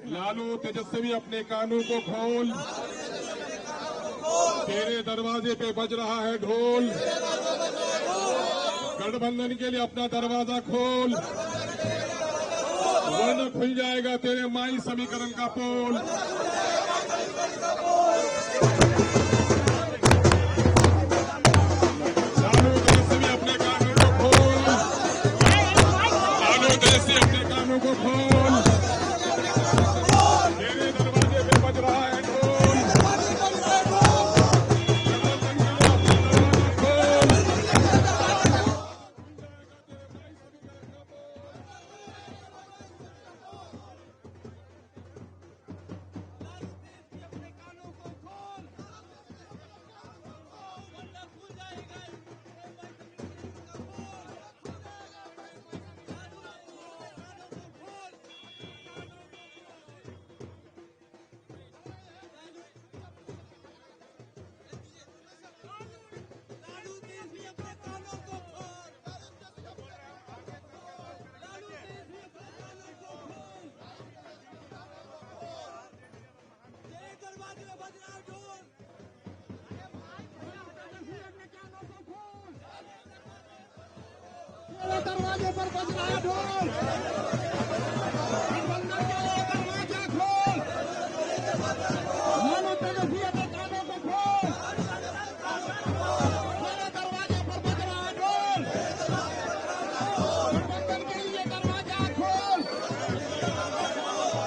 लालू तेजस्वी अपने कानों को खोल, तेरे दरवाजे पे बज रहा है ढोल। गठबंधन के लिए अपना दरवाजा खोल, वरना खुल जाएगा तेरे माई समीकरण का पोल। लालू तेजस्वी अपने कानों को खोल, लालू तेजस्वी अपने कानों को खोल, तेरे दरवाजे पे बज रहा है ढोल। दरवाजे पर बज रहा है ढोल। गठबंधन के लिए दरवाजा खोल, लालू तेजस्वी अपने कानों को खोल, मेरे दरवाजे पर बज रहा है ढोल। गठबंधन के लिए दरवाजा खोल,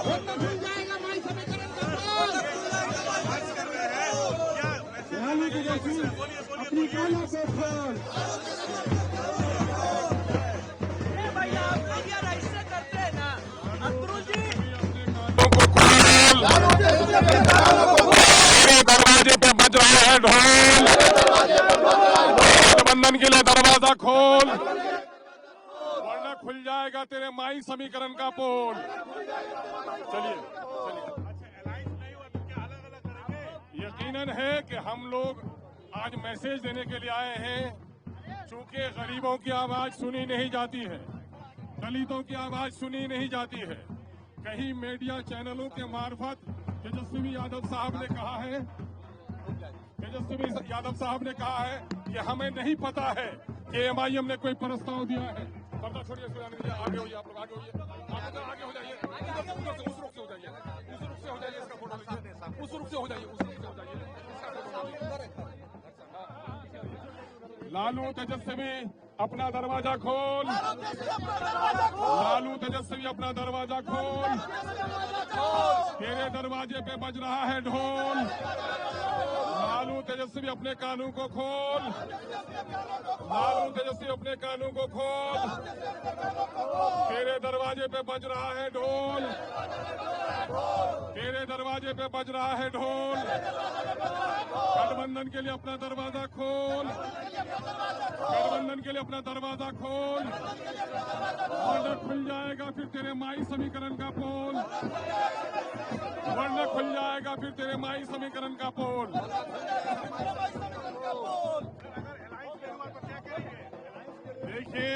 वरना खुल जाएगा माई समीकरण का पोल। लालू तेजस्वी अपनी कानों को खोल। तेरे दरवाजे पे बज रहा है ढोल। गठबंधन के लिए दरवाजा खोल, वरना खुल जाएगा तेरे माई समीकरण का पोल। चलिए यकीनन है कि हम लोग आज मैसेज देने के लिए आए हैं। चूंकि गरीबों की आवाज सुनी नहीं जाती है, दलितों की आवाज सुनी नहीं जाती है, कहीं मीडिया चैनलों के मार्फत तेजस्वी यादव साहब ने कहा है, तेजस्वी यादव साहब ने कहा है कि हमें नहीं पता है कि एमआईएम ने कोई प्रस्ताव दिया है। पर्दा छोड़िए, आगे होइए, आप लोग आगे होइए, आगे हो जाइए, उस रुख से हो जाइए, उस रुख से हो जाइए, इसका फोटो लीजिए, उस रुख से हो जाइए, उस रुख से हो जाइए, इसका फोटो लीजिए। लालू तेजस्वी अपना दरवाजा खोल, लालू तेजस्वी अपना दरवाजा खोल, तेरे दरवाजे पे बज रहा है ढोल। लालू तेजस्वी अपने कानों को खोल, लालू तेजस्वी अपने कानों को खोल, तेरे दरवाजे पे बज रहा है ढोल, तेरे दरवाजे पे बज रहा है ढोल। गठबंधन के लिए अपना दरवाजा खोल, गठबंधन के लिए अपना दरवाजा खोल, वरना खुल जाएगा फिर तेरे माई समीकरण का पोल, वरना खुल जाएगा फिर तेरे माई समीकरण का पोल। देखिए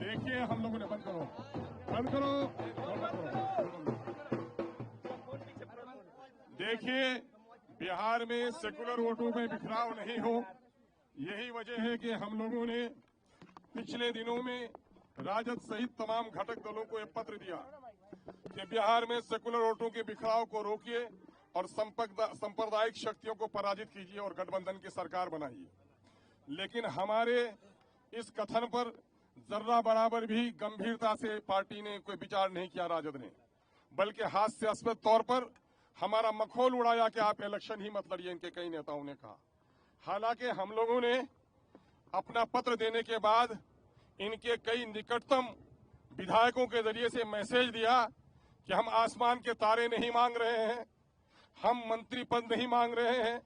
देखिए, हम लोगों ने बंद करो, बंद करो, देखिए बिहार में सेकुलर वोटों में बिखराव नहीं हो, यही वजह है कि हम लोगों ने पिछले दिनों में राजद सहित तमाम घटक दलों को एक पत्र दिया कि बिहार में सेकुलर वोटों के बिखराव को रोकिए और सांप्रदायिक शक्तियों को पराजित कीजिए और गठबंधन की सरकार बनाइए। लेकिन हमारे इस कथन पर जर्रा बराबर भी गंभीरता से पार्टी ने कोई विचार नहीं किया, राजद ने, बल्कि हास्यास्पद तौर पर हमारा मखौल उड़ाया कि आप इलेक्शन ही मत लड़िए, इनके कई नेताओं ने कहा। हालांकि हम लोगों ने अपना पत्र देने के बाद इनके कई निकटतम विधायकों के जरिए से मैसेज दिया कि हम आसमान के तारे नहीं मांग रहे हैं, हम मंत्री पद नहीं मांग रहे हैं,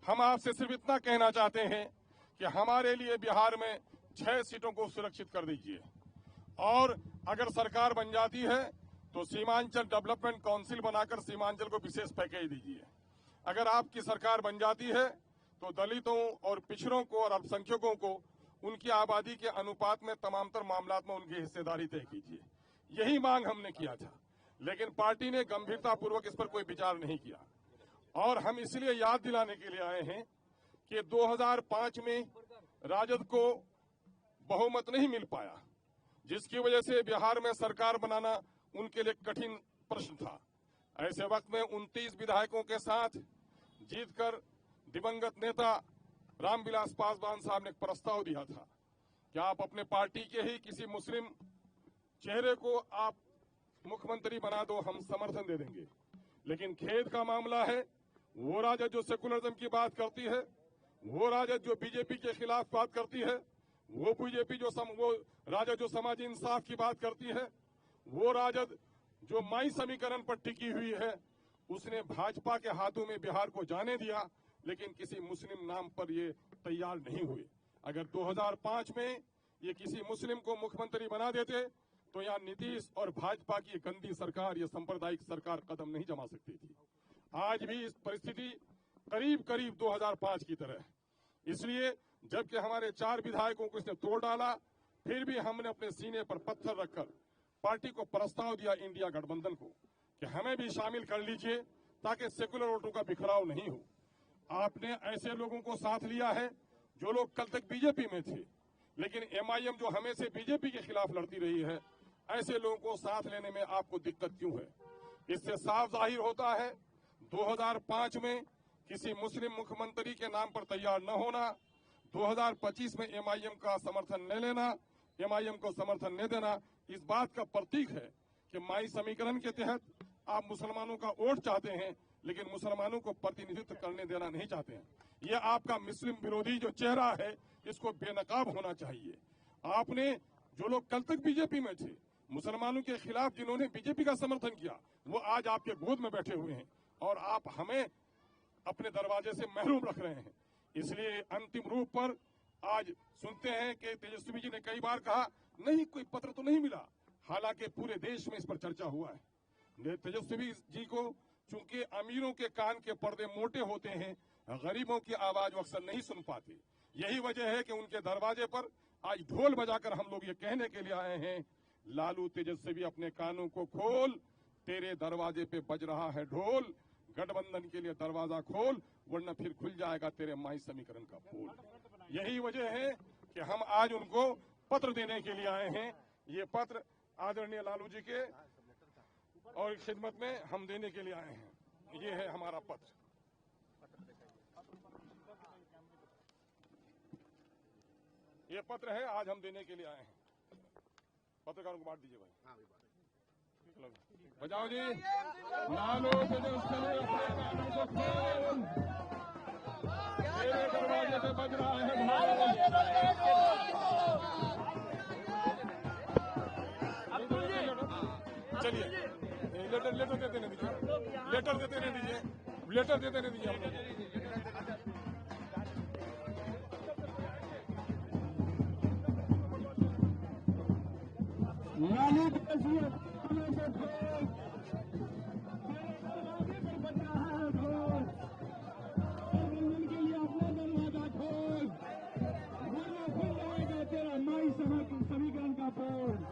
हम आपसे सिर्फ इतना कहना चाहते हैं कि हमारे लिए बिहार में 6 सीटों को सुरक्षित कर दीजिए, और अगर सरकार बन जाती है तो सीमांचल डेवलपमेंट काउंसिल बनाकर सीमांचल को विशेष पैकेज दीजिए। अगर आपकी सरकार बन जाती है तो दलितों और पिछड़ों को और अल्पसंख्यकों को उनकी आबादी के अनुपात में तमाम तर मामलात में उनकी हिस्सेदारी तय कीजिए। यही मांग हमने किया था। लेकिन पार्टी ने गंभीरतापूर्वक इस पर कोई विचार नहीं किया। और हम इसलिए याद दिलाने के लिए आए हैं कि 2005 में राजद को बहुमत नहीं मिल पाया, जिसकी वजह से बिहार में सरकार बनाना उनके लिए कठिन प्रश्न था। ऐसे वक्त में 29 विधायकों के साथ जीतकर दिवंगत नेता रामविलास पासवान साहब ने एक प्रस्ताव दिया था कि आप अपने पार्टी के ही किसी मुस्लिम चेहरे को आप मुख्यमंत्री बना दो, हम समर्थन दे देंगे। लेकिन खेद का मामला है, वो राजद जो सेकुलरिज्म की बात करती है, वो राजद जो बीजेपी के खिलाफ बात करती है, वो बीजेपी वो राजद जो समाजी इंसाफ की बात करती है, वो राजद जो माई समीकरण पर टिकी हुई है, उसने भाजपा के हाथों में बिहार को जाने दिया, लेकिन किसी मुस्लिम नाम पर ये तैयार नहीं हुए। अगर 2005 में ये किसी मुस्लिम को मुख्यमंत्री बना देते तो यहाँ नीतीश और भाजपा की गंदी सरकार, ये सांप्रदायिक सरकार कदम नहीं जमा सकती थी। आज भी इस परिस्थिति करीब करीब 2005 की तरह है। इसलिए जबकि हमारे 4 विधायकों को इसने तोड़ डाला, फिर भी हमने अपने सीने पर पत्थर रखकर पार्टी को प्रस्ताव दिया इंडिया गठबंधन को कि हमें भी शामिल कर लीजिए ताकि सेकुलर वोटों का बिखराव नहीं हो। आपने ऐसे लोगों को साथ लिया है जो लोग कल तक बीजेपी में थे, लेकिन एमआईएम जो हमेशा बीजेपी के खिलाफ लड़ती रही है, ऐसे लोगों को साथ लेने में आपको दिक्कत क्यों है? इससे साफ जाहिर होता है 2005 में किसी मुस्लिम मुख्यमंत्री के नाम पर तैयार न होना, 2025 में एमआईएम का समर्थन न लेना, एमआईएम को समर्थन न देना, इस बात का प्रतीक है कि माई समीकरण के तहत आप मुसलमानों का वोट चाहते हैं, लेकिन मुसलमानों को प्रतिनिधित्व करने देना नहीं चाहते हैं। ये आपका मुस्लिम विरोधी जो चेहरा है, इसको बेनकाब होना चाहिए। आपने जो लोग कल तक बीजेपी में थे, मुसलमानों के खिलाफ जिन्होंने बीजेपी का समर्थन किया, वो आज आपके गोद में बैठे हुए हैं और आप हमें अपने दरवाजे से महरूम रख रहे हैं। इसलिए अंतिम रूप पर आज सुनते हैं कि तेजस्वी जी ने कई बार कहा नहीं, कोई पत्र तो नहीं मिला, हालांकि पूरे देश में इस पर चर्चा हुआ है। तेजस्वी जी को चूंकि अमीरों के कान के पर्दे मोटे होते हैं, गरीबों की आवाज वो अक्सर नहीं सुन पाते। यही वजह है कि उनके दरवाजे पर आज ढोल बजाकर हम लोग ये कहने के लिए आए हैं, लालू तेजस्वी अपने कानों को खोल, तेरे दरवाजे पे बज रहा है ढोल, गठबंधन के लिए दरवाजा खोल, वरना फिर खुल जाएगा तेरे माई समीकरण का पोल। यही वजह है कि हम आज उनको पत्र देने के लिए आए हैं। ये पत्र आदरणीय लालू जी के और खिदमत में हम देने के लिए आए हैं। ये है हमारा पत्र। ये पत्र है, आज हम देने के लिए आए हैं। पत्रकारों को बांट दीजिए भाई। बजाओ जी। लालू तेजस्वी अपने कानों को खोल, तेरे दरवाजे पे बज रहा है चलिए लेटर देते नहीं दीजिए, लेटर देते नहीं दीजिए, लेटर देते नहीं दीजिए। लालू तेजस्वी